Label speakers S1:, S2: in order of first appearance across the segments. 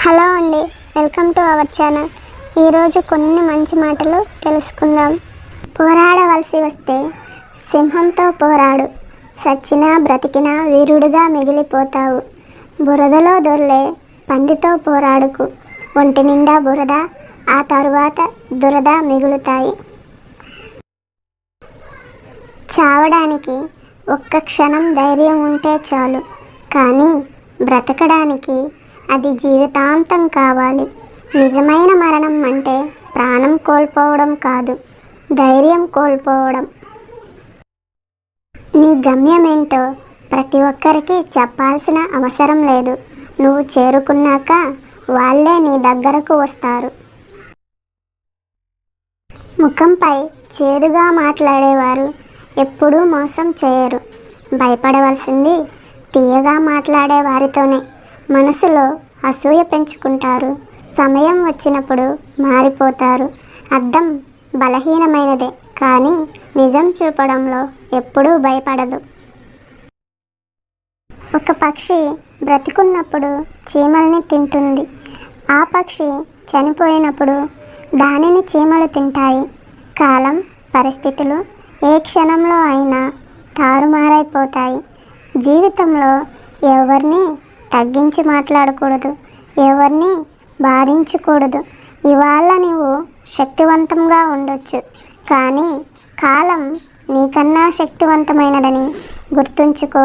S1: Hello అండి, welcome to our channel. ఈరోజు కొన్ని మంచి మాటలు తెలుసుకుందాం. పోరాడవలసి వస్తే సింహంతో పోరాడు, సచ్చినా బ్రతికినా వీరుడుగా మిగిలిపోతావు. బురదలో దొర్లే పందితో పోరాడుకు, ఒంటి నిండా బురద, ఆ తరువాత దురద మిగులుతాయి. చావడానికి ఒక్క క్షణం ధైర్యం ఉంటే చాలు, కానీ బ్రతకడానికి అది జీవితాంతం కావాలి. నిజమైన మరణం అంటే ప్రాణం కోల్పోవడం కాదు, ధైర్యం కోల్పోవడం. నీ గమ్యం ఏంటో ప్రతి ఒక్కరికి చెప్పాల్సిన అవసరం లేదు. నువ్వు చేరుకున్నాక వాళ్ళే నీ దగ్గరకు వస్తారు. ముఖంపై చేదుగా మాట్లాడేవారు ఎప్పుడూ మోసం చేయరు. భయపడవలసింది తీయగా మాట్లాడే వారితోనే. మనసులో అసూయ పెంచుకుంటారు, సమయం వచ్చినప్పుడు మారిపోతారు. అద్దం బలహీనమైనదే, కానీ నిజం చూపడంలో ఎప్పుడూ భయపడదు. ఒక పక్షి బ్రతికున్నప్పుడు చీమల్ని తింటుంది, ఆ పక్షి చనిపోయినప్పుడు దానిని చీమలు తింటాయి. కాలం, పరిస్థితులు ఏ క్షణంలో అయినా తారుమారైపోతాయి. జీవితంలో ఎవరిని తగ్గించి మాట్లాడకూడదు, ఎవరిని బాధించకూడదు. ఇవాళ నువ్వు శక్తివంతంగా ఉండొచ్చు, కానీ కాలం నీకన్నా శక్తివంతమైనదని గుర్తుంచుకో.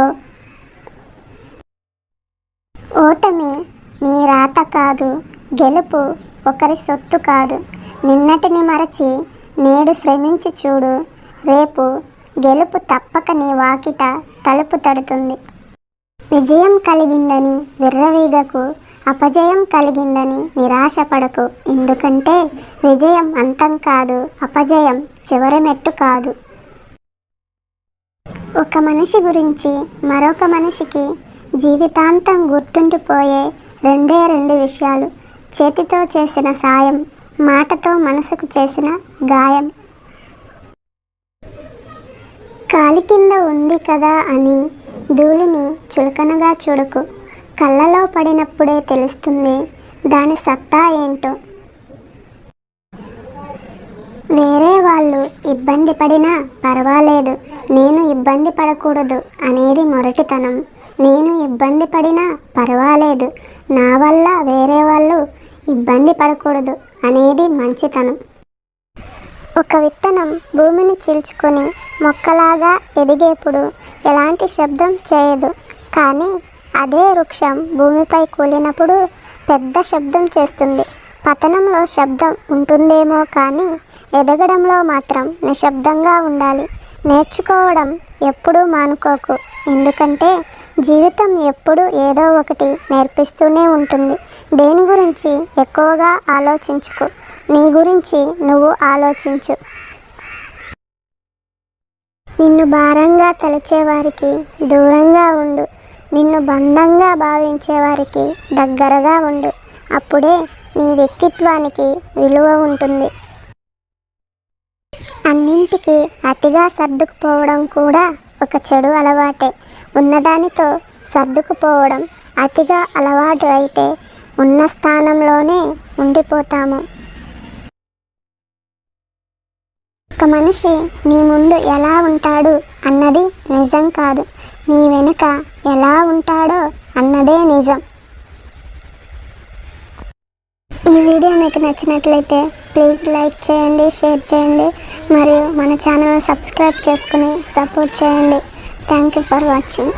S1: ఓటమి నీ రాత కాదు, గెలుపు ఒకరి సొత్తు కాదు. నిన్నటిని మరచి నేడు శ్రమించి చూడు, రేపు గెలుపు తప్పక నీ వాకిట తలుపు తడుతుంది. విజయం కలిగిందని విర్రవీగకు, అపజయం కలిగిందని నిరాశపడకు. ఎందుకంటే విజయం అంతం కాదు, అపజయం చివరి మెట్టు కాదు. ఒక మనిషి గురించి మరొక మనిషికి జీవితాంతం గుర్తుండిపోయే రెండు విషయాలు: చేతితో చేసిన సాయం, మాటతో మనసుకు చేసిన గాయం. కాలి కింద ఉంది కదా అని ధూళిని చులకనగా చూడకు. కళ్ళలో పడినప్పుడే తెలుస్తుంది దాని సత్తా ఏంటో. వేరే వాళ్ళు ఇబ్బంది పడినా పర్వాలేదు, నేను ఇబ్బంది పడకూడదు అనేది మొరటితనం. నేను ఇబ్బంది పడినా పర్వాలేదు, నా వల్ల వేరే వాళ్ళు ఇబ్బంది పడకూడదు అనేది మంచితనం. ఒక విత్తనం భూమిని చీల్చుకొని మొక్కలాగా ఎదిగేప్పుడు ఎలాంటి శబ్దం చేయదు, కానీ అదే వృక్షం భూమిపై కూలినప్పుడు పెద్ద శబ్దం చేస్తుంది. పతనంలో శబ్దం ఉంటుందేమో, కానీ ఎదగడంలో మాత్రం నిశ్శబ్దంగా ఉండాలి. నేర్చుకోవడం ఎప్పుడూ మానుకోకు, ఎందుకంటే జీవితం ఎప్పుడు ఏదో ఒకటి నేర్పిస్తూనే ఉంటుంది. దేని గురించి ఎక్కువగా ఆలోచించుకో, నీ గురించి నువ్వు ఆలోచించు. నిన్ను భారంగా తలచేవారికి దూరంగా ఉండు, నిన్ను బంధంగా భావించేవారికి దగ్గరగా ఉండు. అప్పుడే నీ వ్యక్తిత్వానికి విలువ ఉంటుంది. అన్నింటికి అతిగా సర్దుకుపోవడం కూడా ఒక చెడు అలవాటే. ఉన్నదానితో సర్దుకుపోవడం అతిగా అలవాటు అయితే ఉన్న స్థానంలోనే ఉండిపోతాము. ఒక మనిషి నీ ముందు ఎలా ఉంటాడు అన్నది నిజం కాదు, నీ వెనుక ఎలా ఉంటాడో అన్నదే నిజం. ఈ వీడియో మీకు నచ్చినట్లయితే ప్లీజ్ లైక్ చేయండి, షేర్ చేయండి, మరియు మన ఛానల్ సబ్స్క్రైబ్ చేసుకుని సపోర్ట్ చేయండి. Thank you for watching.